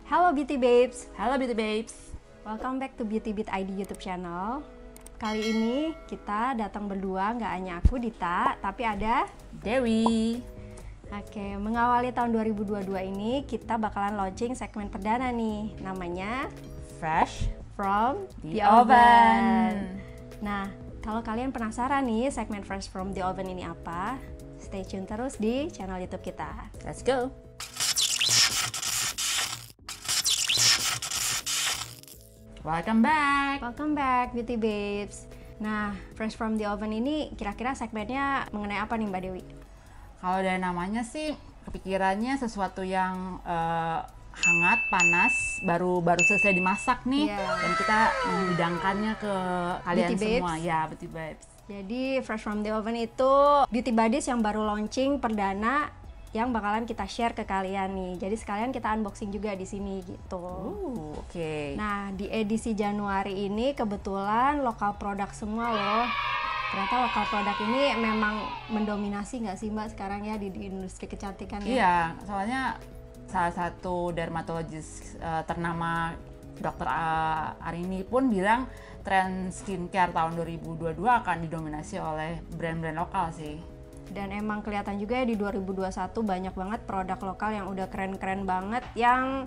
Halo Beauty Babes, Halo Beauty Babes. welcome back to Beauty Beat ID YouTube channel. Kali ini kita datang berdua, nggak hanya aku Dita, tapi ada Dewi. Oke, mengawali tahun 2022 ini kita bakalan launching segmen perdana nih, namanya Fresh From the Oven. Nah, kalau kalian penasaran nih segmen Fresh From the Oven ini apa, stay tune terus di channel YouTube kita. Let's go. Welcome back. Welcome back Beauty Babes. Nah, Fresh From the Oven ini kira-kira segmennya mengenai apa nih Mbak Dewi? Kalau dari namanya sih kepikirannya sesuatu yang hangat, panas, baru selesai dimasak nih, dan kita menghidangkannya ke kalian Beauty semua. Babes. Ya, Beauty Babes. Jadi Fresh From the Oven itu Beauty Buddies yang baru launching perdana yang bakalan kita share ke kalian nih. Jadi sekalian kita unboxing juga di sini gitu. Oke. Nah, di edisi Januari ini kebetulan lokal produk semua loh. Ternyata lokal produk ini memang mendominasi nggak sih Mbak sekarang ya di industri kecantikan ya? Iya, soalnya salah satu dermatologis ternama Dr. Arini pun bilang tren skincare tahun 2022 akan didominasi oleh brand-brand lokal sih. Dan emang kelihatan juga ya di 2021 banyak banget produk lokal yang udah keren-keren banget, yang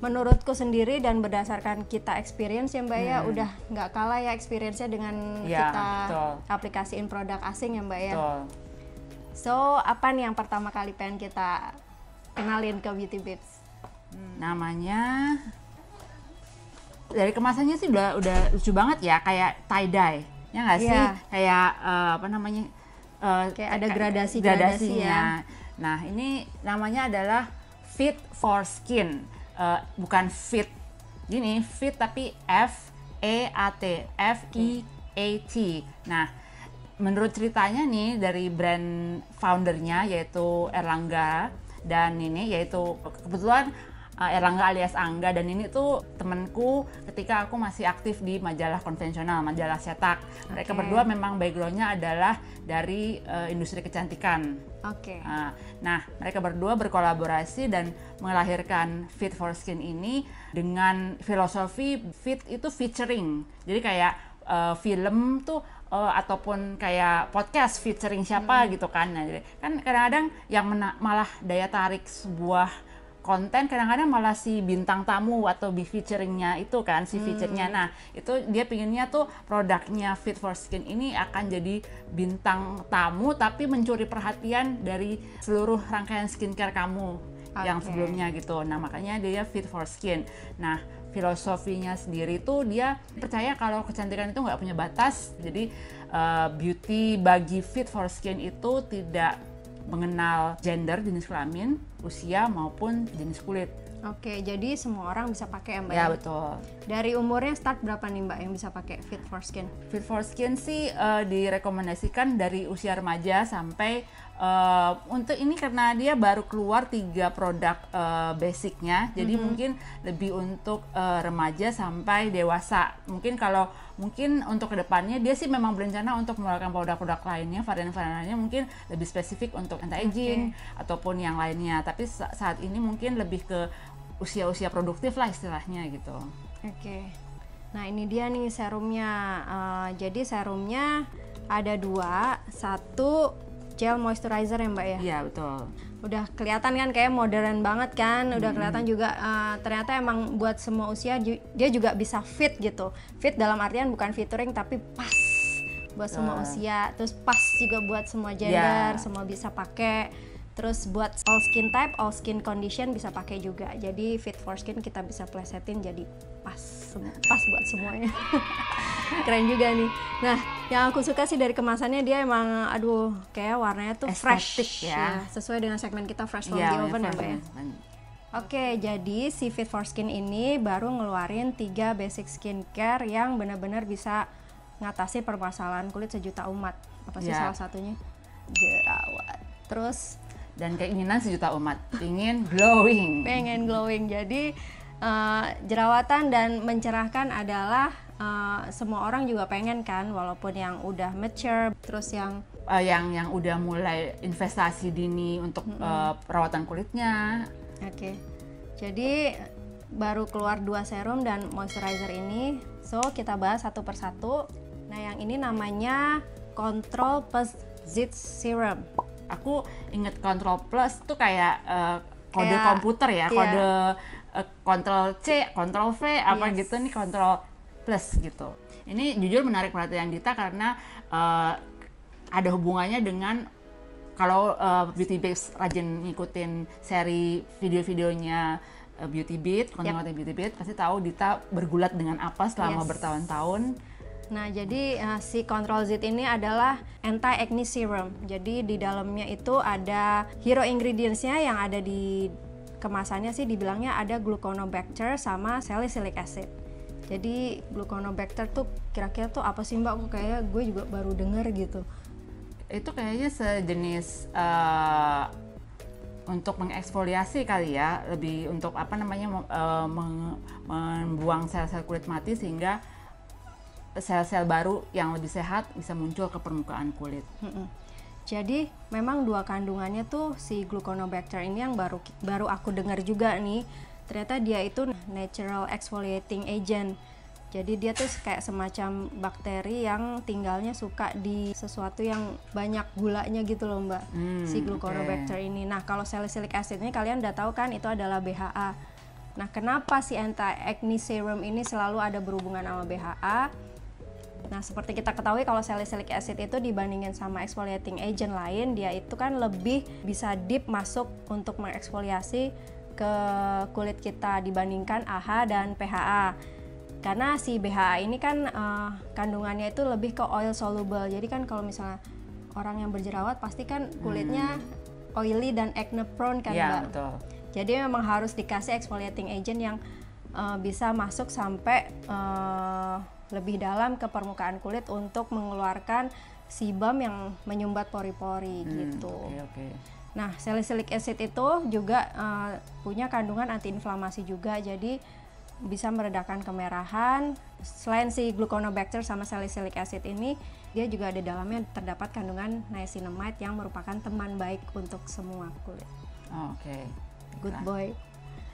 menurutku sendiri dan berdasarkan kita experience ya Mbak ya, udah nggak kalah ya experience-nya dengan Ya, kita betul. aplikasiin produk asing ya Mbak ya. Betul. So, apa nih yang pertama kali pengen kita kenalin ke Beauty Babes? Namanya dari kemasannya sih udah lucu banget ya, kayak tie dye. Ya nggak sih? Iya. Kayak apa namanya? Kayak ada gradasi-gradasi ya. Nah, ini namanya adalah Fit for Skin. Bukan fit gini, fit tapi FEAT. Nah, menurut ceritanya nih dari brand foundernya yaitu Erlangga, dan ini yaitu kebetulan Erlangga alias Angga, dan ini tuh temenku ketika aku masih aktif di majalah konvensional, majalah cetak. Mereka berdua memang backgroundnya adalah dari industri kecantikan. Oke. Nah, mereka berdua berkolaborasi dan melahirkan Fit for Skin ini dengan filosofi fit itu featuring. Jadi kayak film tuh ataupun kayak podcast featuring siapa gitu kan. Nah, jadi kan kadang-kadang yang malah daya tarik sebuah konten kadang-kadang malah si bintang tamu atau featuringnya itu kan, si feature-nya. Nah, itu dia pinginnya tuh produknya Fit for Skin ini akan jadi bintang tamu tapi mencuri perhatian dari seluruh rangkaian skincare kamu yang sebelumnya gitu. Nah, makanya dia Fit for Skin. Nah, filosofinya sendiri tuh dia percaya kalau kecantikan itu nggak punya batas. Jadi beauty bagi Fit for Skin itu tidak mengenal gender, jenis kelamin, usia maupun jenis kulit. Oke, jadi semua orang bisa pakai ya Mbak? Ya, betul. Dari umurnya start berapa nih Mbak yang bisa pakai Fit for Skin? Fit for Skin sih direkomendasikan dari usia remaja sampai untuk ini karena dia baru keluar 3 produk basicnya, jadi mungkin lebih untuk remaja sampai dewasa. Mungkin untuk kedepannya dia sih memang berencana untuk mengeluarkan produk-produk lainnya, varian-varian lainnya mungkin lebih spesifik untuk anti-aging ataupun yang lainnya. Tapi saat ini mungkin lebih ke usia-usia produktif lah istilahnya gitu. Oke. Nah ini dia nih serumnya. Jadi serumnya ada 2, 1 gel moisturizer ya Mbak ya? Iya, betul. Udah kelihatan kan kayak modern banget kan, udah kelihatan juga ternyata emang buat semua usia dia juga bisa fit gitu. Fit dalam artian bukan featuring tapi pas buat semua usia, terus pas juga buat semua gender, semua bisa pakai. Terus buat all skin type, all skin condition bisa pakai juga. Jadi Fit for Skin kita bisa plesetin jadi pas buat semuanya. Keren juga nih. Nah, yang aku suka sih dari kemasannya dia emang aduh kayak warnanya tuh Estetik fresh ya. Sesuai dengan segmen kita Fresh From the Oven ya Mbak ya. Oke, jadi si Fit for Skin ini baru ngeluarin 3 basic skincare yang benar-benar bisa ngatasi permasalahan kulit sejuta umat. Apa sih salah satunya? Jerawat. Terus dan keinginan sejuta umat ingin glowing. Pengen glowing. Jadi jerawatan dan mencerahkan adalah semua orang juga pengen kan, walaupun yang udah mature, terus yang udah mulai investasi dini untuk perawatan kulitnya. Oke. Jadi baru keluar 2 serum dan moisturizer ini. So, kita bahas satu persatu. Nah, yang ini namanya Control Plus Zit Serum. Aku inget Control Plus tuh kayak kode Kayak, komputer ya, iya. kode Control C, Control V, apa Yes. gitu, nih Control Plus gitu. Ini jujur menarik perhatian Dita karena ada hubungannya dengan kalau Beauty Babes rajin ngikutin seri video-videonya Beauty Beat, konten-konten Beauty Beat, pasti tahu Dita bergulat dengan apa selama Yes. bertahun-tahun. Nah, jadi si Control Z ini adalah anti-acne serum. Jadi di dalamnya itu ada hero ingredients-nya yang ada di kemasannya sih dibilangnya ada gluconobacter sama salicylic acid. Jadi gluconobacter tuh kira-kira tuh apa sih Mbak? Kayak gue juga baru denger gitu. Itu kayaknya sejenis untuk mengeksfoliasi kali ya, lebih untuk apa namanya membuang sel-sel kulit mati sehingga sel-sel baru yang lebih sehat bisa muncul ke permukaan kulit. Jadi memang 2 kandungannya tuh si gluconobacter ini yang baru aku dengar juga nih. Ternyata dia itu natural exfoliating agent. Jadi dia tuh kayak semacam bakteri yang tinggalnya suka di sesuatu yang banyak gulanya gitu loh Mbak. Si gluconobacter ini. Nah, kalau salicylic acid ini kalian udah tahu kan itu adalah BHA. Nah, kenapa si anti-acne serum ini selalu ada berhubungan sama BHA? Nah, seperti kita ketahui kalau salicylic acid itu dibandingin sama exfoliating agent lain, dia itu kan lebih bisa deep masuk untuk mengeksfoliasi ke kulit kita dibandingkan AHA dan PHA. Karena si BHA ini kan kandungannya itu lebih ke oil soluble. Jadi kan kalau misalnya orang yang berjerawat pasti kan kulitnya oily dan acne prone kan Iya, Mbak. betul. Jadi memang harus dikasih exfoliating agent yang bisa masuk sampai lebih dalam ke permukaan kulit untuk mengeluarkan sebum yang menyumbat pori-pori gitu. Oke. Nah, salicylic acid itu juga punya kandungan antiinflamasi juga, jadi bisa meredakan kemerahan. Selain si gluconobacter sama salicylic acid ini, dia juga ada dalamnya terdapat kandungan niacinamide yang merupakan teman baik untuk semua kulit. Oke. Good boy.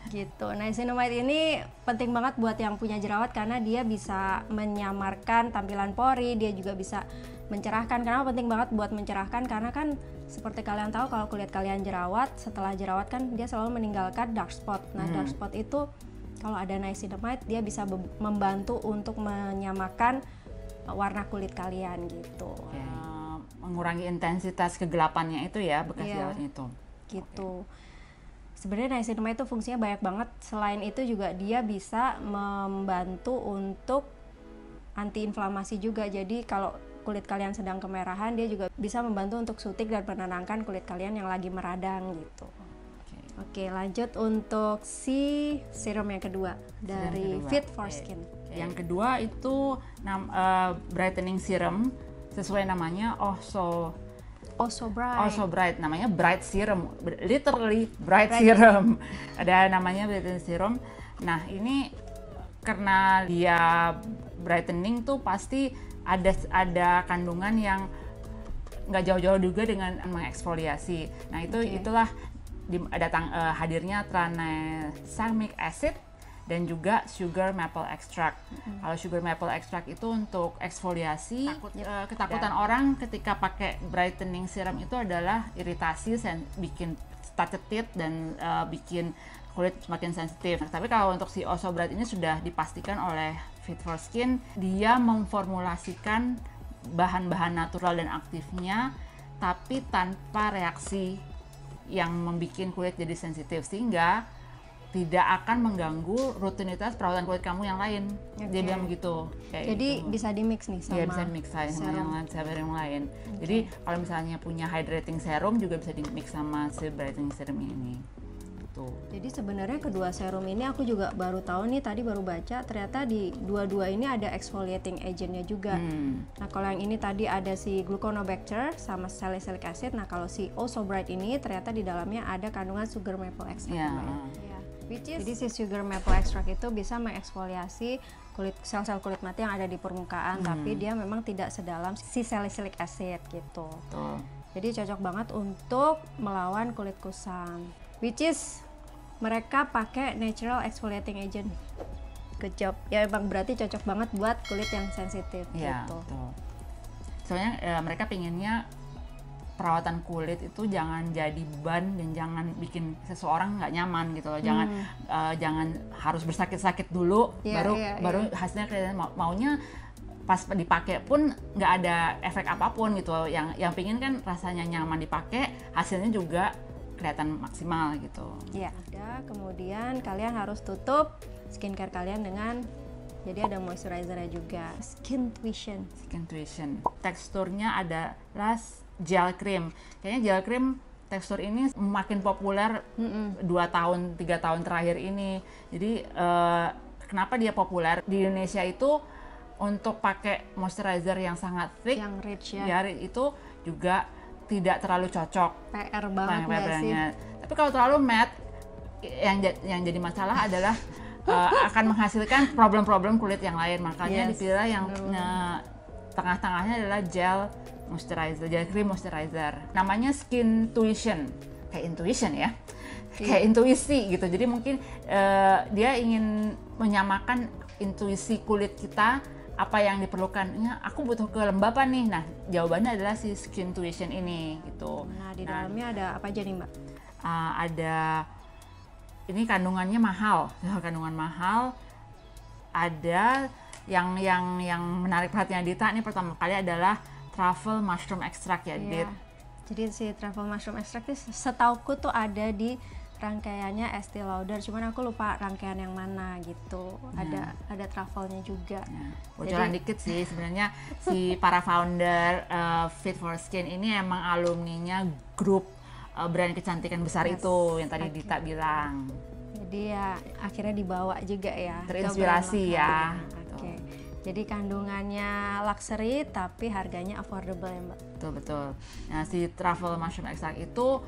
Gitu. Niacinamide ini penting banget buat yang punya jerawat karena dia bisa menyamarkan tampilan pori, dia juga bisa mencerahkan. Kenapa penting banget buat mencerahkan? Karena kan seperti kalian tahu kalau kulit kalian jerawat, setelah jerawat kan dia selalu meninggalkan dark spot. Nah, dark spot itu kalau ada niacinamide dia bisa membantu untuk menyamakan warna kulit kalian gitu. Mengurangi intensitas kegelapannya itu ya, bekas jerawatnya itu. Gitu. Sebenarnya niacinamide itu fungsinya banyak banget. Selain itu juga dia bisa membantu untuk antiinflamasi juga. Jadi kalau kulit kalian sedang kemerahan, dia juga bisa membantu untuk suntik dan menenangkan kulit kalian yang lagi meradang gitu. Oke, lanjut untuk si serum yang kedua dari Fit for Skin. Yang kedua itu brightening serum, sesuai namanya So bright, namanya bright serum, literally bright serum. Ada namanya brightening serum. Nah, ini karena dia brightening tuh pasti ada kandungan yang nggak jauh-jauh juga dengan mengeksfoliasi. Nah, itulah hadirnya tranexamic acid dan juga sugar maple extract. Kalau sugar maple extract itu untuk eksfoliasi. Ketakutan orang ketika pakai brightening serum itu adalah iritasi, bikin tacetit dan bikin kulit semakin sensitif. Tapi kalau untuk si So Bright ini sudah dipastikan oleh Fit for Skin, dia memformulasikan bahan-bahan natural dan aktifnya, tapi tanpa reaksi yang membuat kulit jadi sensitif, sehingga tidak akan mengganggu rutinitas perawatan kulit kamu yang lain. Dia bilang begitu. Jadi gitu. Bisa dimix nih sama bisa dimix sama serum yang lain. Jadi kalau misalnya punya hydrating serum juga bisa dimix sama si brightening serum ini. Tuh. Jadi sebenarnya kedua serum ini aku juga baru tahu nih, tadi baru baca ternyata di dua-dua ini ada exfoliating agentnya juga. Nah, kalau yang ini tadi ada si gluconobacter sama salicylic acid. Nah, kalau si So Bright ini ternyata di dalamnya ada kandungan sugar maple extract. Jadi si sugar maple extract itu bisa mengeksfoliasi sel-sel kulit mati yang ada di permukaan, tapi dia memang tidak sedalam si salicylic acid gitu. Jadi cocok banget untuk melawan kulit kusam. Which is mereka pakai natural exfoliating agent. Good job. Ya emang berarti cocok banget buat kulit yang sensitif Iya, gitu. betul. Soalnya mereka pengennya perawatan kulit itu jangan jadi beban dan jangan bikin seseorang nggak nyaman gitu loh. Jangan harus bersakit-sakit dulu baru hasilnya kelihatan. Maunya pas dipakai pun nggak ada efek apapun gitu. Yang pingin kan rasanya nyaman dipakai, hasilnya juga kelihatan maksimal gitu. Iya. Kemudian kalian harus tutup skincare kalian dengan, jadi ada moisturizernya juga, skin tuition. Teksturnya adalah gel cream. Kayaknya gel cream tekstur ini makin populer 2 tahun 3 tahun terakhir ini. Jadi kenapa dia populer di Indonesia itu untuk pakai moisturizer yang sangat thick, yang rich ya. Itu juga tidak terlalu cocok. PR banget nggak sih? Tapi kalau terlalu matte, yang jadi masalah adalah akan menghasilkan problem-problem kulit yang lain. Makanya dipilih yang tengah-tengahnya adalah gel cream moisturizer. Namanya skin tuition, kayak intuition ya, kayak intuisi gitu. Jadi mungkin dia ingin menyamakan intuisi kulit kita, apa yang diperlukan. Aku butuh kelembapan nih. Nah, jawabannya adalah si skin tuition ini gitu. Nah, di dalamnya ada apa aja nih, Mbak? Ada, ini kandungannya mahal, kandungan mahal. Ada yang menarik perhatian Dita nih pertama kali adalah truffle mushroom extract ya, Dit. Jadi si truffle mushroom extract itu setauku tuh ada di rangkaiannya Estee Lauder, cuman aku lupa rangkaian yang mana gitu. Ada truffle-nya juga. Bocoran dikit sih, sebenarnya si para founder Fit for Skin ini emang alumninya grup brand kecantikan besar itu yang tadi Dita bilang. Jadi ya akhirnya dibawa juga ya. Terinspirasi ya. Oke. Jadi kandungannya luxury tapi harganya affordable ya, Mbak. Betul. Nah, si truffle mushroom extract itu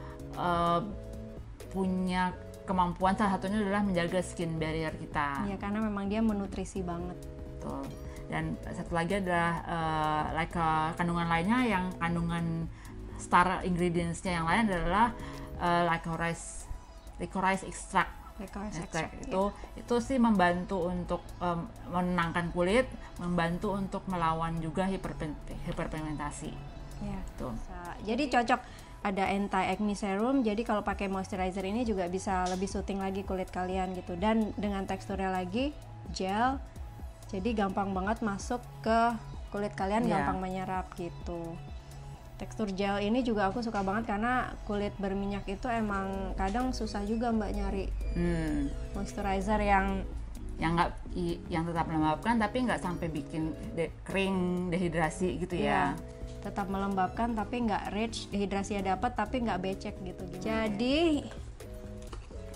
punya kemampuan, salah satunya adalah menjaga skin barrier kita. Iya, karena memang dia menutrisi banget. Betul. Dan satu lagi adalah kandungan lainnya yang kandungan star ingredients-nya yang lain adalah licorice extract. Itu sih membantu untuk menenangkan kulit, membantu untuk melawan juga hiperpigmentasi. Ya. Jadi cocok, ada anti acne serum. Jadi kalau pakai moisturizer ini juga bisa lebih soothing lagi kulit kalian gitu. Dan dengan teksturnya lagi gel, jadi gampang banget masuk ke kulit kalian, gampang menyerap gitu. Tekstur gel ini juga aku suka banget karena kulit berminyak itu emang kadang susah juga, Mbak, nyari moisturizer yang tetap melembabkan tapi nggak sampai bikin kering, dehidrasi gitu ya. Tetap melembabkan tapi nggak rich, dehidrasinya dapat tapi nggak becek gitu. Jadi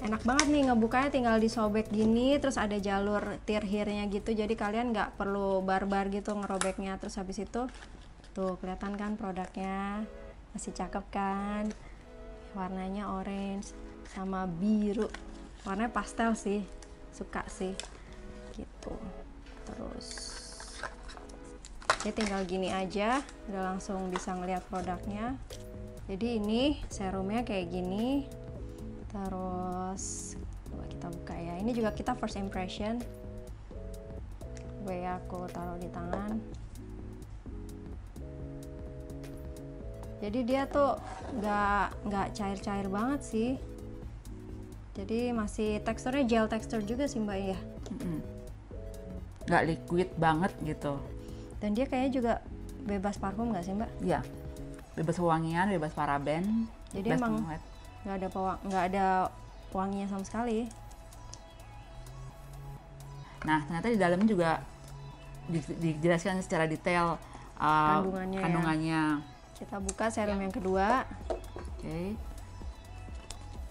enak banget nih ngebukanya, tinggal disobek gini, terus ada jalur tirhirnya gitu, jadi kalian nggak perlu barbar gitu ngerobeknya. Terus habis itu tuh kelihatan kan produknya, masih cakep kan, warnanya orange sama biru, warnanya pastel sih, suka sih gitu. Terus jadi tinggal gini aja udah langsung bisa ngeliat produknya. Jadi ini serumnya kayak gini. Terus coba kita buka ya, ini juga kita first impression. Aku taruh di tangan. Jadi dia tuh nggak cair-cair banget sih. Jadi masih teksturnya gel texture juga sih, Mbak ya. Nggak liquid banget gitu. Dan dia kayaknya juga bebas parfum nggak sih, Mbak? Iya. Bebas wangian, bebas paraben. Jadi emang nggak ada wanginya sama sekali. Nah, ternyata di dalamnya juga dijelaskan secara detail kandungannya. Kita buka serum yang kedua. Oke.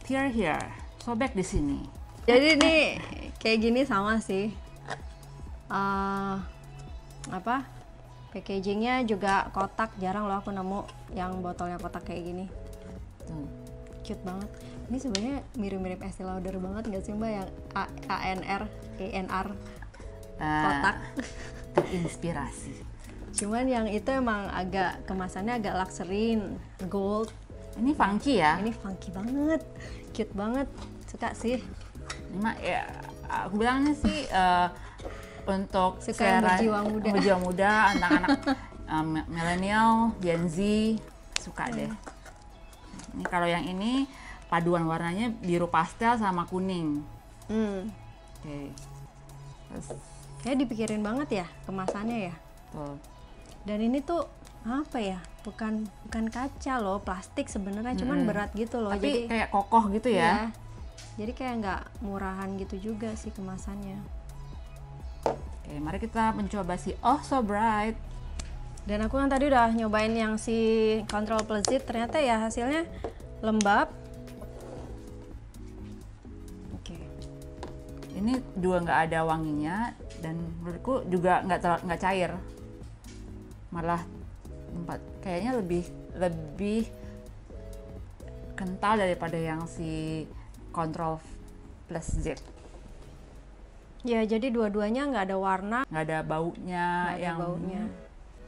Tear here, sobek di sini. Jadi ini kayak gini sama sih. Packagingnya juga kotak, jarang loh aku nemu yang botolnya kotak kayak gini. Cute banget. Ini sebenarnya mirip-mirip Estee Lauder banget nggak sih, Mbak, yang ANR kotak. Terinspirasi. Cuman yang itu emang kemasannya agak luxury, gold. Ini funky ya? Ini funky banget, cute banget. Suka sih. Ini mah ya aku bilangnya sih untuk Suka yang berjiwa muda, anak-anak milenial, Gen Z suka deh. Ini kalau yang ini paduan warnanya biru pastel sama kuning. Oke. Terus Kayak dipikirin banget ya kemasannya ya. tuh. Dan ini tuh apa ya? Bukan kaca loh, plastik sebenarnya, cuman berat gitu loh. Tapi Jadi kayak kokoh gitu ya. iya. Jadi kayak nggak murahan gitu juga sih kemasannya. Oke, mari kita mencoba si Oh So Bright. Dan aku kan tadi udah nyobain yang si Control Plus Z, ternyata ya hasilnya lembab. Oke. Ini juga nggak ada wanginya dan menurutku juga nggak cair. Malah kayaknya lebih kental daripada yang si Control Plus Z. Ya, jadi dua-duanya nggak ada warna, Nggak ada baunya nggak ada baunya.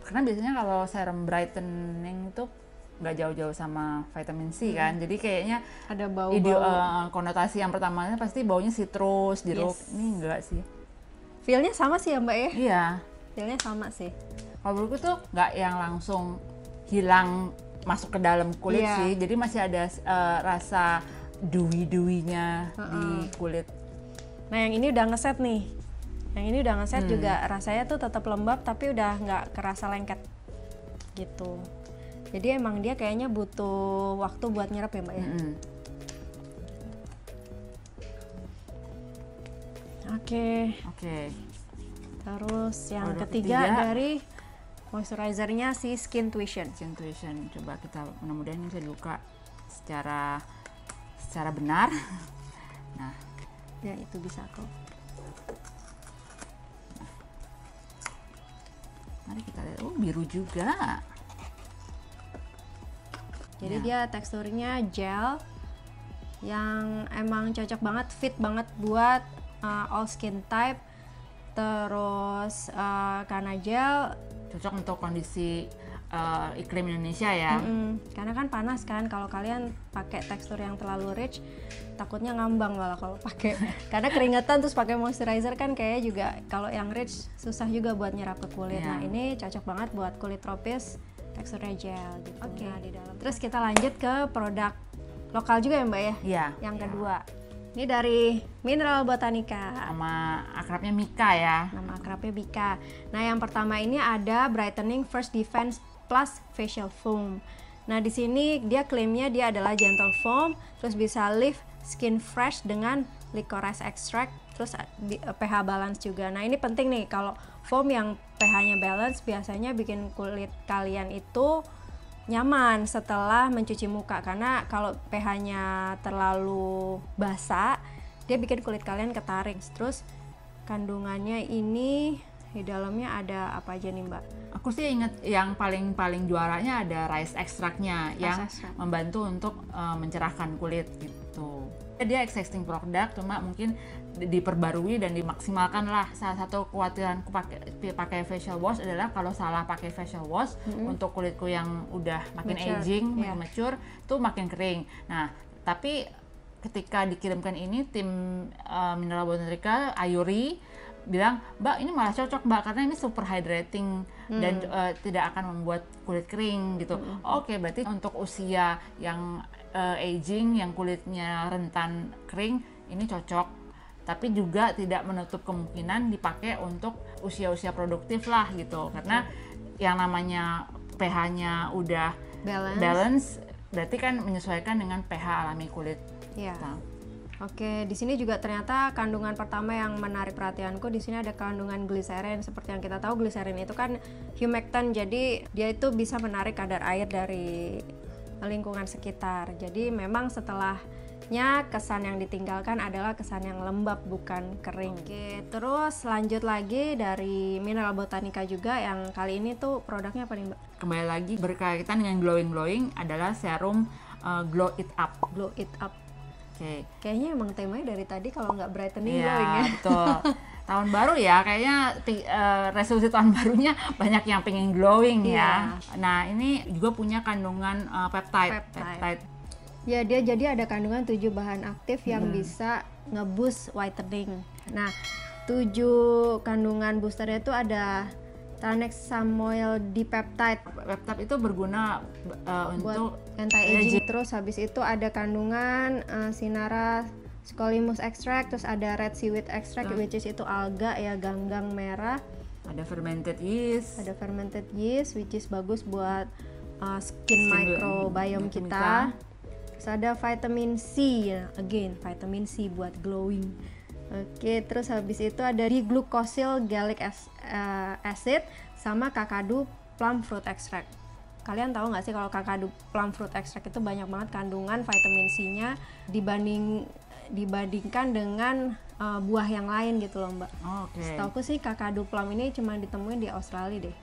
Karena biasanya kalau serum brightening itu nggak jauh-jauh sama vitamin C kan, jadi kayaknya Ada bau. konotasi yang pertamanya pasti baunya citrus, jeruk. Yes. Ini enggak sih. Feel-nya sama sih ya Mbak ya? Iya. Feel-nya sama sih. Kalau menurutku tuh nggak yang langsung hilang masuk ke dalam kulit Iya. sih, jadi masih ada rasa dewy-dewinya di kulit. Nah yang ini udah ngeset nih. Yang ini udah ngeset juga rasanya tuh tetap lembab tapi udah nggak kerasa lengket gitu. Jadi emang dia kayaknya butuh waktu buat nyerap ya Mbak ya. Oke. Terus yang Produk ketiga ketiga. dari moisturizernya si Skin Tuition. Intuition, coba kita mudah-mudahan ini bisa dibuka secara benar. Nah, Ya itu bisa kok. mari kita lihat. Oh, biru juga. Jadi dia teksturnya gel yang emang cocok banget, fit banget buat all skin type. Terus karena gel, Cocok untuk kondisi iklim Indonesia ya. karena kan panas kan, kalau kalian pakai tekstur yang terlalu rich takutnya ngambang malah kalau pakai. Karena keringetan terus pakai moisturizer kan kayaknya juga kalau yang rich susah juga buat nyerap ke kulit. Iya. Nah ini cocok banget buat kulit tropis, teksturnya gel gitu. Nah, di dalam. Terus kita lanjut ke produk lokal juga ya Mbak ya. Iya. Yang kedua, ini dari Mineral Botanica. Sama akrabnya Mika ya. Nama akrabnya Bika. Nah, yang pertama ini ada Brightening First Defense Plus Facial Foam. Nah, di sini dia klaimnya dia adalah gentle foam, terus bisa lift skin fresh dengan licorice extract, terus pH balance juga. Nah, ini penting nih kalau foam yang pH-nya balance biasanya bikin kulit kalian itu nyaman setelah mencuci muka, karena kalau pH-nya terlalu basah dia bikin kulit kalian ketarik. Terus kandungannya ini di dalamnya ada apa aja nih Mbak? Aku sih inget yang paling juaranya ada rice extractnya yang extract. membantu untuk mencerahkan kulit gitu. Dia existing produk, cuma mungkin diperbarui dan dimaksimalkan lah. Salah satu kekhawatiranku pakai facial wash adalah kalau salah pakai facial wash untuk kulitku yang udah makin Mature, aging, yeah. makin mature, tuh makin kering. Nah, tapi ketika dikirimkan ini tim Mineral Botanica Ayuri bilang, Mbak ini malah cocok Mbak karena ini super hydrating dan tidak akan membuat kulit kering gitu. Oke, berarti untuk usia yang aging, yang kulitnya rentan kering, ini cocok. Tapi juga tidak menutup kemungkinan dipakai untuk usia-usia produktif lah gitu. Karena yang namanya pH-nya udah balance, berarti kan menyesuaikan dengan pH alami kulit. Iya. Nah, Oke, di sini juga ternyata kandungan pertama yang menarik perhatianku, di sini ada kandungan gliserin. Seperti yang kita tahu, gliserin itu kan humectant, jadi dia itu bisa menarik kadar air dari lingkungan sekitar. Jadi memang setelahnya kesan yang ditinggalkan adalah kesan yang lembab bukan kering. Oke, terus lanjut lagi dari Mineral Botanica juga yang kali ini tuh produknya apa nih Mbak? kembali lagi berkaitan dengan glowing adalah serum Glow It Up. Glow It Up. Oke. Kayaknya emang temanya dari tadi kalau nggak brightening Iya, glowing ya. betul. Tahun baru ya, kayaknya resolusi tahun barunya banyak yang pengen glowing ya. Iya. Nah, ini juga punya kandungan peptide. Ya, dia jadi ada kandungan 7 bahan aktif yang bisa nge-boost whitening. Nah, 7 kandungan boosternya itu ada tranexamoyl dipeptide Peptide itu berguna untuk buat anti-aging. Terus habis itu ada kandungan Cinara scolymus extract, terus ada red seaweed extract which is itu alga ya, ganggang merah. ada fermented yeast. Ada fermented yeast which is bagus buat skin microbiome kita. Terus ada vitamin C ya, again vitamin C buat glowing. Oke, terus habis itu ada diglucosyl gallic acid sama kakadu plum fruit extract. Kalian tahu nggak sih kalau kakadu plum fruit extract itu banyak banget kandungan vitamin C-nya dibandingkan dengan buah yang lain gitu loh, Mbak. Setauku sih kakadu plum ini cuma ditemuin di Australia deh.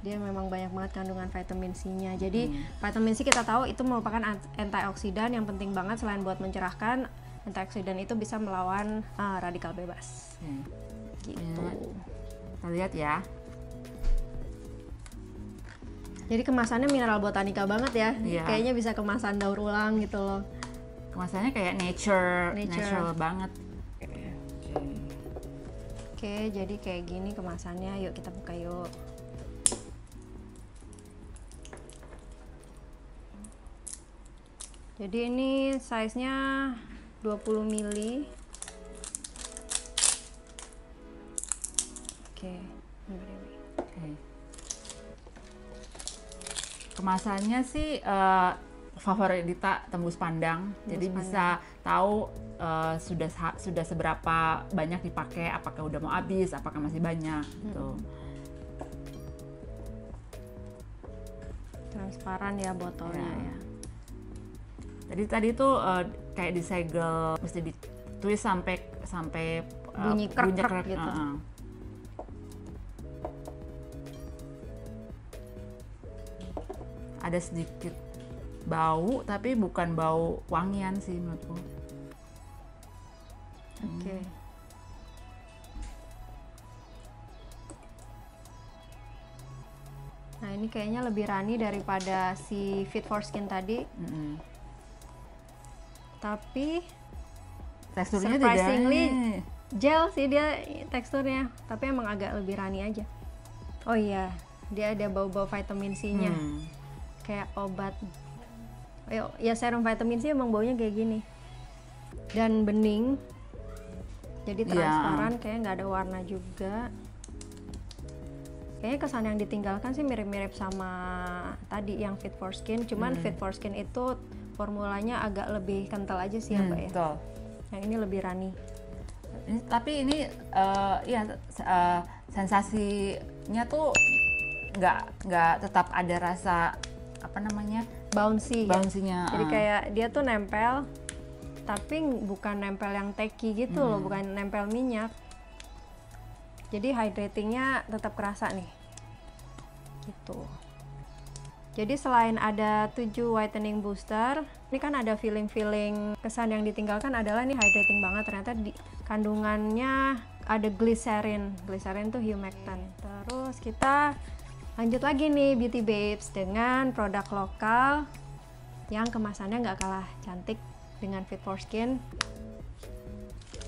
Dia memang banyak banget kandungan vitamin C-nya. Jadi vitamin C kita tahu itu merupakan antioksidan yang penting banget selain buat mencerahkan. Antioksidan itu bisa melawan radikal bebas. Gitu. Kita lihat ya. Jadi kemasannya mineral botanica banget ya. Kayaknya bisa kemasan daur ulang gitu loh. Kemasannya kayak natural banget. Oke, jadi kayak gini kemasannya. Yuk kita buka yuk. Jadi ini size-nya 20 ml. Oke. Kemasannya sih favorit Dita tembus pandang. Jadi bisa tahu sudah seberapa banyak dipakai, apakah udah mau habis, apakah masih banyak gitu. Transparan ya botolnya ya. Tadi tuh kayak disegel, mesti ditwist sampai bunyi krek gitu. Ada sedikit bau, tapi bukan bau wangian sih menurutku. Oke. Nah ini kayaknya lebih runny daripada si Fit for Skin tadi. Tapi teksturnya surprisingly gel sih dia teksturnya, tapi emang agak lebih runny aja. Oh iya, dia ada bau-bau vitamin C-nya. Kayak obat. Ya serum vitamin C emang baunya kayak gini. Dan bening. Jadi transparan, kayaknya nggak ada warna juga. Kayaknya kesan yang ditinggalkan sih mirip-mirip sama tadi yang Fit for Skin, cuman Fit for Skin itu formulanya agak lebih kental aja sih ya Mbak ya. Betul. Yang ini lebih runny. Tapi ini sensasinya tuh nggak tetap ada rasa Ya? bouncy-nya. Jadi kayak dia tuh nempel, tapi bukan nempel yang tacky gitu loh, bukan nempel minyak. Jadi hydratingnya tetap kerasa nih, gitu. Jadi selain ada 7 whitening booster, ini kan ada feeling kesan yang ditinggalkan adalah ini hydrating banget. Ternyata di kandungannya ada glycerin tuh humectant. Terus kita lanjut lagi nih Beauty Babes dengan produk lokal yang kemasannya nggak kalah cantik dengan Fit for Skin,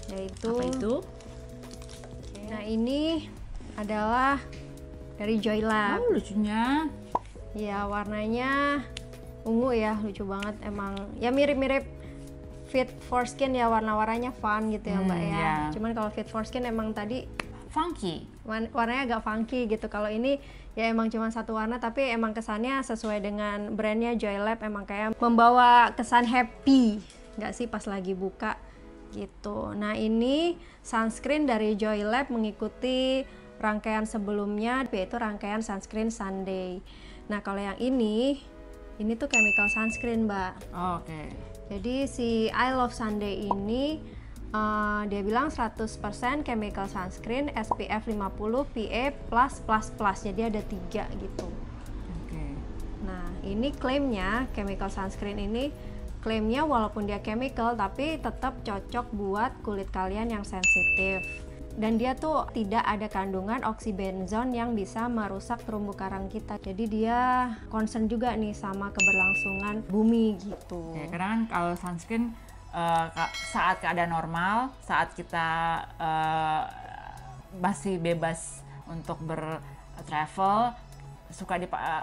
yaitu apa itu? Nah ini adalah dari Joylab. Oh lucunya. Ya warnanya ungu ya, lucu banget emang. Ya mirip-mirip Fit for Skin ya, warna-warnanya fun gitu ya Mbak ya. Cuman kalau Fit for Skin emang tadi funky. Warnanya agak funky gitu. Kalau ini ya emang cuma satu warna, tapi emang kesannya sesuai dengan brandnya Joylab, emang kayak membawa kesan happy. Nggak sih pas lagi buka gitu. Nah ini sunscreen dari Joylab mengikuti rangkaian sebelumnya, yaitu rangkaian sunscreen Sunday. Nah kalau yang ini tuh chemical sunscreen Mbak. Oke. Jadi si I Love Sunday ini dia bilang 100% chemical sunscreen, SPF 50, PA+++, jadi ada 3 gitu. Nah ini klaimnya chemical sunscreen ini, klaimnya walaupun dia chemical tapi tetap cocok buat kulit kalian yang sensitif. dan dia tuh tidak ada kandungan oksybenzone yang bisa merusak terumbu karang kita. Jadi dia concern juga nih sama keberlangsungan bumi gitu. Ya, karena kan kalau sunscreen saat keadaan normal, saat kita masih bebas untuk bertravel,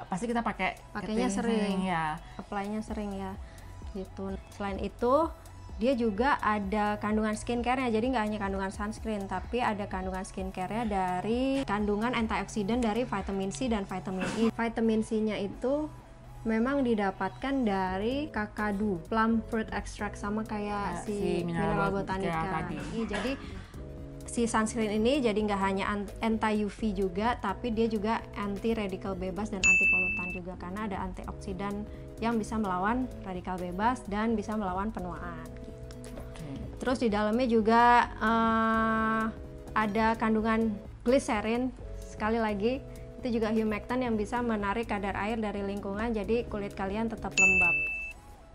pasti kita pakainya sering ya, apply-nya sering ya gitu. Selain itu dia juga ada kandungan skincare-nya, jadi nggak hanya kandungan sunscreen, tapi ada kandungan skincare-nya dari kandungan antioksidan dari vitamin C dan vitamin E. Vitamin C-nya itu memang didapatkan dari kakadu, plum fruit extract, sama kayak si mineral botanica tadi. Jadi si sunscreen ini jadi nggak hanya anti UV juga, tapi dia juga anti radikal bebas dan anti polutan juga, karena ada antioksidan yang bisa melawan radikal bebas dan bisa melawan penuaan. Terus di dalamnya juga ada kandungan glycerin, sekali lagi itu juga humectant yang bisa menarik kadar air dari lingkungan, jadi kulit kalian tetap lembab.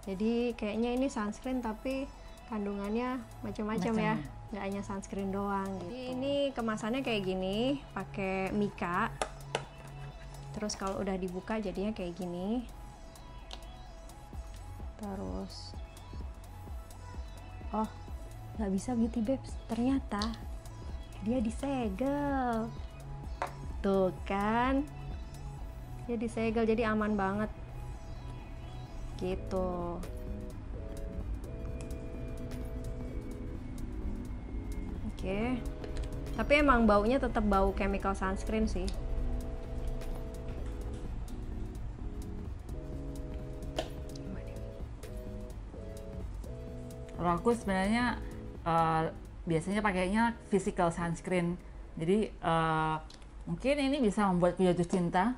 Jadi kayaknya ini sunscreen tapi kandungannya macam-macam ya, nggak hanya sunscreen doang gitu. Jadi ini kemasannya kayak gini, pakai mika. Terus kalau udah dibuka jadinya kayak gini. Terus oh, nggak bisa Beauty Babes, ternyata dia disegel. Tuh kan, dia disegel, jadi aman banget gitu. Oke, tapi emang baunya tetap bau chemical sunscreen sih. Kalau aku sebenarnya biasanya pakainya physical sunscreen, jadi mungkin ini bisa membuatku jatuh cinta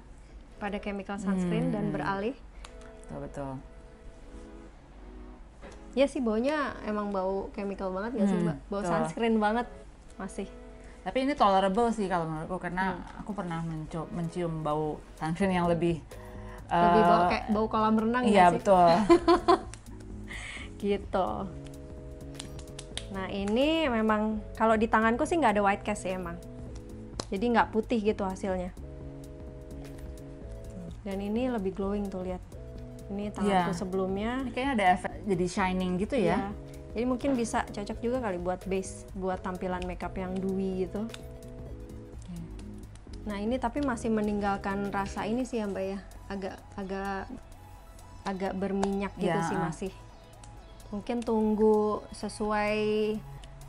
pada chemical sunscreen dan beralih. Betul. Ya sih, baunya emang bau chemical banget gak sih Mbak? Bau sunscreen banget masih. Tapi ini tolerable sih kalau menurutku, karena aku pernah mencium bau sunscreen yang lebih bau kayak bau kolam renang. Iya, sih? betul. Gitu. Nah ini memang kalau di tanganku sih nggak ada white cast ya emang, jadi nggak putih gitu hasilnya. Dan ini lebih glowing tuh, lihat. Ini tanganku sebelumnya. Ini kayaknya ada efek jadi shining gitu ya. Jadi mungkin bisa cocok juga kali buat base, buat tampilan makeup yang dewy gitu. Nah ini tapi masih meninggalkan rasa ini sih ya Mbak ya, agak berminyak gitu sih masih. Mungkin tunggu sesuai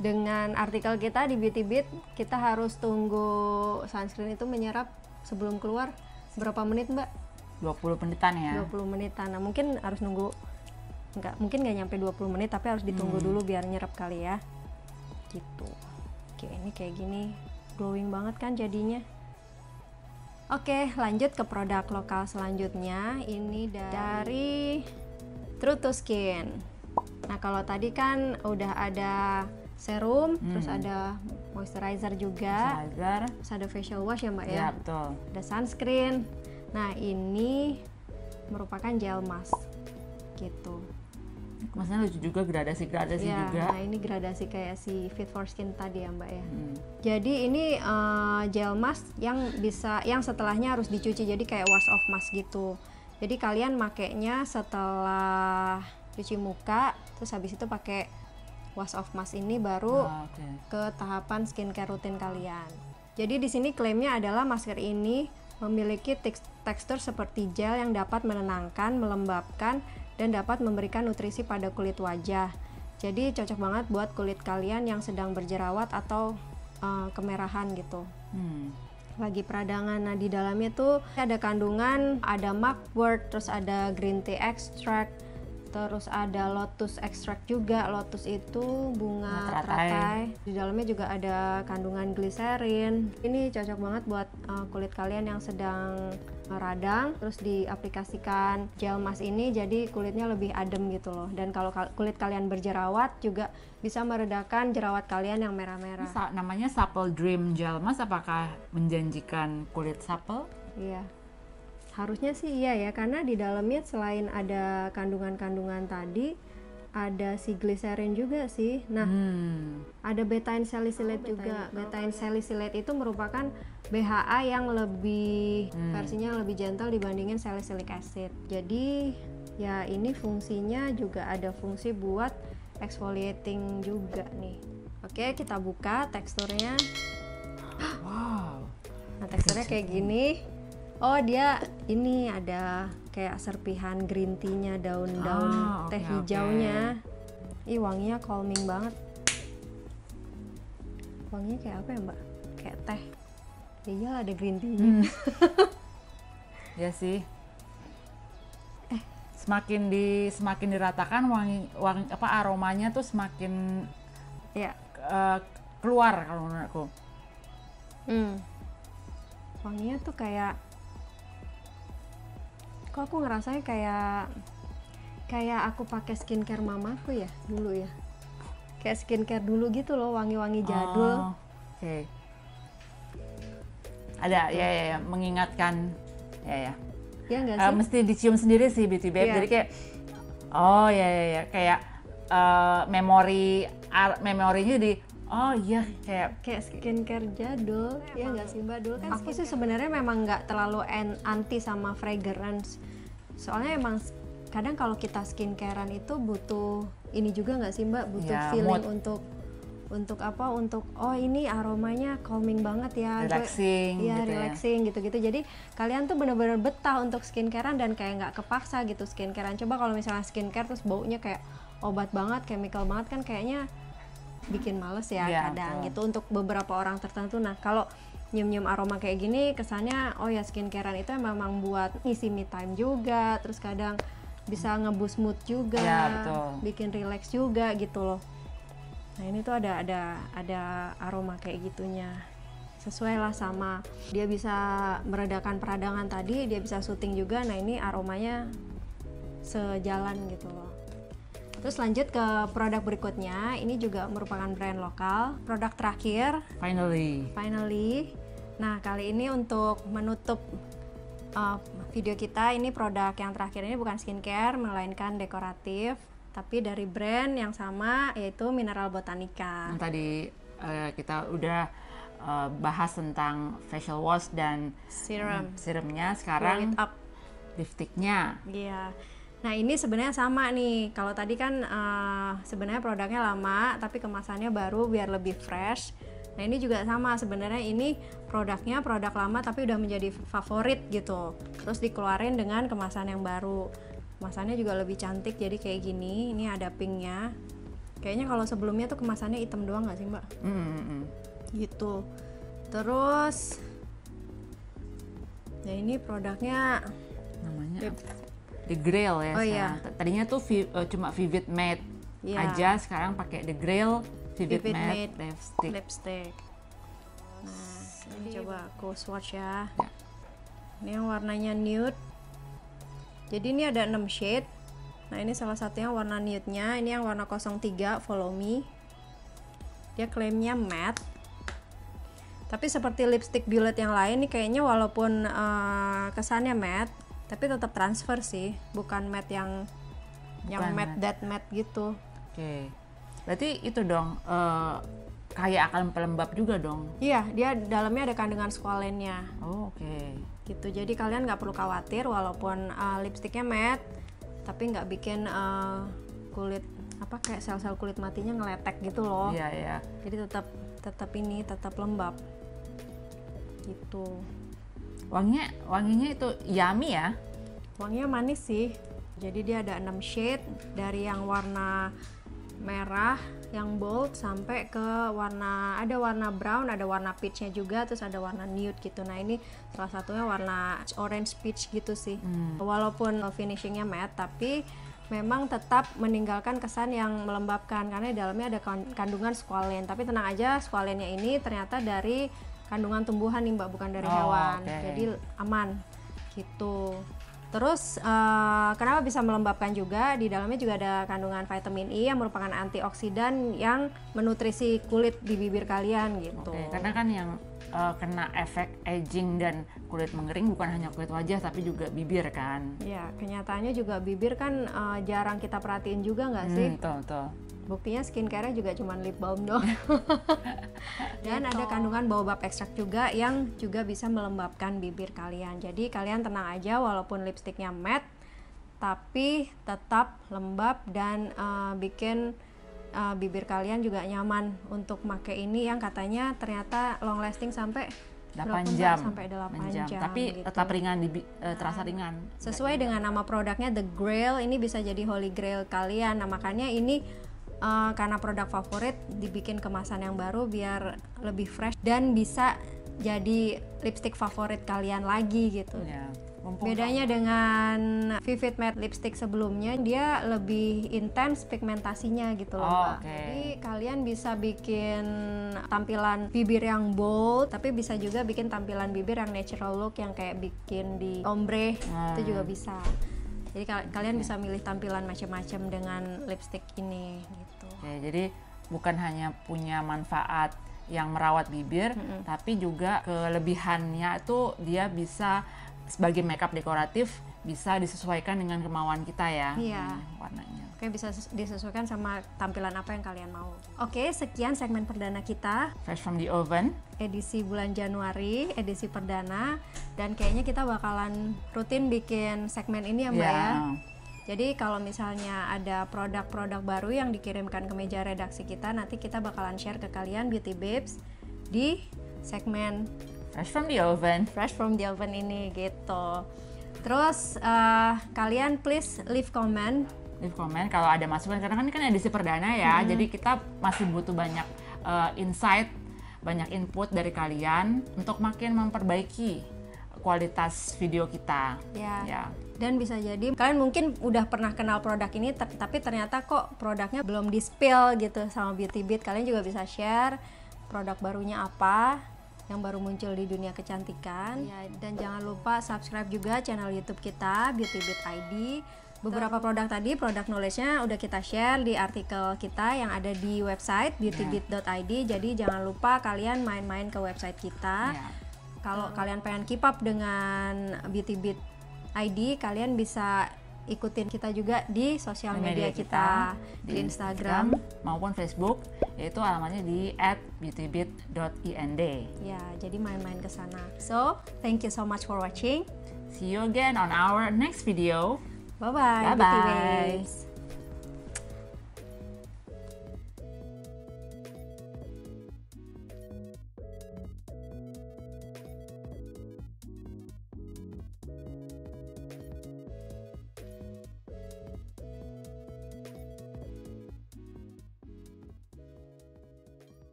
dengan artikel kita di Beauty Beat, kita harus tunggu sunscreen itu menyerap sebelum keluar berapa menit Mbak? 20 menitan ya. 20 menitan. Nah mungkin harus nunggu, mungkin nggak nyampe 20 menit, tapi harus ditunggu dulu biar nyerap kali ya. Gitu. Oke, ini kayak gini, glowing banget kan jadinya. Oke, lanjut ke produk lokal selanjutnya. Ini dari True to Skin. Nah kalau tadi kan udah ada serum, terus ada moisturizer juga, terus ada facial wash ya Mbak ya? Iya betul. Ada sunscreen. Nah ini merupakan gel mask gitu. Maksudnya lucu juga, gradasi juga. Nah ini gradasi kayak si Fit for Skin tadi ya Mbak ya. Jadi ini gel mask yang setelahnya harus dicuci, jadi kayak wash off mask gitu. Jadi kalian makainya setelah cuci muka, terus habis itu pakai wash off mask ini baru ke tahapan skincare rutin kalian. Jadi di sini klaimnya adalah masker ini memiliki tekstur seperti gel yang dapat menenangkan, melembabkan, dan dapat memberikan nutrisi pada kulit wajah. Jadi cocok banget buat kulit kalian yang sedang berjerawat atau kemerahan gitu. Lagi peradangan. Nah di dalamnya tuh ada kandungan, ada mugwort, terus ada green tea extract, terus ada lotus extract juga. Lotus itu bunga teratai. Di dalamnya juga ada kandungan glycerin. Ini cocok banget buat kulit kalian yang sedang radang, terus diaplikasikan gel mask ini jadi kulitnya lebih adem gitu loh. Dan kalau kulit kalian berjerawat juga bisa meredakan jerawat kalian yang merah-merah. Namanya Supple Dream Gel Mask, apakah menjanjikan kulit supple? Iya. Harusnya sih iya ya, karena di dalamnya selain ada kandungan-kandungan tadi, ada si gliserin juga sih. Nah, ada betaine salicylate juga. Betaine salicylate itu merupakan BHA yang lebih versinya lebih gentle dibandingin salicylic acid. Jadi ya ini fungsinya juga ada fungsi buat exfoliating juga nih. Oke, kita buka teksturnya. Wow. Nah, teksturnya kayak gini. Oh, dia ini ada kayak serpihan green tea-nya, daun-daun teh hijaunya. Ih, wanginya calming banget. Wanginya kayak apa ya, Mbak? Kayak teh. Ya iyalah, ada green tea-nya. Ya sih. Semakin diratakan wangi apa aromanya tuh semakin Ya. Keluar kalau menurutku. Wanginya tuh kayak, kok aku ngerasanya kayak aku pakai skincare mamaku ya dulu ya, kayak skincare dulu gitu loh, wangi-wangi jadul. Oke. Ada ya mengingatkan ya nggak sih? mesti dicium sendiri sih Beauty Babe. Jadi kayak ya kayak memorinya di kayak skincare jadul. Ya nggak sih Mbak, dulu kan aku sih sebenarnya memang nggak terlalu anti sama fragrance, soalnya emang kadang kalau kita skincarean itu butuh ini juga nggak sih Mbak, butuh feeling untuk apa, untuk ini aromanya calming banget ya, relaxing gitu relaxing gitu-gitu. Jadi kalian tuh bener-bener betah untuk skincarean dan kayak nggak kepaksa gitu skincarean. Coba kalau misalnya skincare terus baunya kayak obat banget, chemical banget, kan kayaknya bikin males ya kadang gitu untuk beberapa orang tertentu. Nah, kalau nyium-nyium aroma kayak gini kesannya skincarean itu memang buat ngisi me time juga, terus kadang bisa nge-boost mood juga, bikin relax juga gitu loh. Nah, ini tuh ada aroma kayak gitunya, sesuai lah sama dia bisa meredakan peradangan tadi, dia bisa soothing juga. Nah, ini aromanya sejalan gitu loh. Terus lanjut ke produk berikutnya, ini juga merupakan brand lokal. Produk terakhir, Finally. Nah, kali ini untuk menutup video kita, ini produk yang terakhir ini bukan skincare, melainkan dekoratif, tapi dari brand yang sama, yaitu Mineral Botanica. Yang tadi kita udah bahas tentang facial wash dan serumnya, sekarang lipstiknya. Iya. Nah, ini sebenarnya sama nih. Kalau tadi kan sebenarnya produknya lama, tapi kemasannya baru biar lebih fresh. Nah, ini juga sama sebenarnya, ini produknya produk lama tapi udah menjadi favorit gitu. Terus dikeluarin dengan kemasan yang baru. Kemasannya juga lebih cantik, jadi kayak gini. Ini ada pinknya. Kayaknya kalau sebelumnya tuh kemasannya hitam doang nggak sih Mbak? Gitu. Terus, ya ini produknya namanya The Grail ya. Tadinya tuh cuma Vivid Matte aja, sekarang pakai The Grail Vivid Matte Lipstick. Nah, ini coba aku swatch ya. Ini yang warnanya nude. Jadi ini ada 6 shade. Nah, ini salah satunya warna nude-nya. Ini yang warna 03 Follow Me. Dia klaimnya matte. Tapi seperti lipstick bullet yang lain nih, kayaknya walaupun kesannya matte, tapi tetap transfer sih, bukan matte yang matte that matte gitu. Oke. Berarti itu dong kayak akan pelembab juga dong. Iya, dia dalamnya ada kandungan squalennya. Oke. Gitu. Jadi kalian nggak perlu khawatir walaupun lipstiknya matte, tapi nggak bikin kulit kayak sel-sel kulit matinya ngeletek gitu loh. Iya. Jadi tetap lembab. Gitu. Wanginya itu yummy ya. Wanginya manis sih. Jadi dia ada 6 shade, dari yang warna merah yang bold sampai ke ada warna brown, ada warna peachnya juga, terus ada warna nude gitu. Nah, ini salah satunya warna orange peach gitu sih. Walaupun finishingnya matte, tapi memang tetap meninggalkan kesan yang melembabkan karena di dalamnya ada kandungan squalene. Tapi tenang aja, squalennya ini ternyata dari kandungan tumbuhan nih Mbak, bukan dari hewan. Jadi aman gitu. Terus kenapa bisa melembabkan juga? Di dalamnya juga ada kandungan vitamin E yang merupakan antioksidan yang menutrisi kulit di bibir kalian gitu. Oke, karena kan yang kena efek aging dan kulit mengering bukan hanya kulit wajah tapi juga bibir kan. Ya, kenyataannya juga bibir kan jarang kita perhatiin juga nggak sih? Betul. Buktinya skincare-nya juga cuma lip balm doang. Dan ada kandungan baobab ekstrak juga yang juga bisa melembabkan bibir kalian. Jadi kalian tenang aja walaupun lipstiknya matte, tapi tetap lembab dan bikin bibir kalian juga nyaman untuk pakai ini yang katanya ternyata long lasting sampai 8 jam. Sampai 8 jam. Tapi gitu. tetap ringan, terasa ringan. Sesuai dengan nama produknya The Grail, ini bisa jadi holy grail kalian. Nah, makanya ini karena produk favorit dibikin kemasan yang baru biar lebih fresh dan bisa jadi lipstick favorit kalian lagi gitu. Ya, Bedanya dengan Vivid Matte lipstick sebelumnya, dia lebih intens pigmentasinya gitu loh, Mbak. Jadi kalian bisa bikin tampilan bibir yang bold, tapi bisa juga bikin tampilan bibir yang natural look yang kayak bikin di ombre, itu juga bisa. Jadi kalian bisa milih tampilan macam-macam dengan lipstick ini gitu. Oke, jadi bukan hanya punya manfaat yang merawat bibir, tapi juga kelebihannya itu dia bisa sebagai makeup dekoratif, bisa disesuaikan dengan kemauan kita ya. Iya. Warnanya. Oke, bisa disesuaikan sama tampilan apa yang kalian mau. Oke, sekian segmen perdana kita. Fresh from the oven. Edisi bulan Januari, edisi perdana. Dan kayaknya kita bakalan rutin bikin segmen ini ya Mbak ya. Jadi kalau misalnya ada produk-produk baru yang dikirimkan ke meja redaksi kita, nanti kita bakalan share ke kalian Beauty Babes di segmen Fresh from the oven. Fresh from the oven ini gitu. Terus kalian please leave comment Kalau ada masukan, karena kan ini kan edisi perdana ya, jadi kita masih butuh banyak insight, banyak input dari kalian untuk makin memperbaiki kualitas video kita. Ya. Dan bisa jadi kalian mungkin udah pernah kenal produk ini, tapi ternyata kok produknya belum di-spill gitu sama Beauty Beat. Kalian juga bisa share produk barunya apa yang baru muncul di dunia kecantikan. Ya, dan jangan lupa subscribe juga channel YouTube kita Beauty Beat ID. Beberapa produk tadi, produk knowledge-nya udah kita share di artikel kita yang ada di website beautybeat.id. Jadi jangan lupa kalian main-main ke website kita. Kalau kalian pengen keep up dengan Beauty Beat ID, kalian bisa ikutin kita juga di sosial media kita di Instagram maupun Facebook, yaitu alamatnya di @beautybeat.ind. Ya, jadi main-main ke sana. So, thank you so much for watching. See you again on our next video. Bye-bye. Bye-bye. Beauty Babes.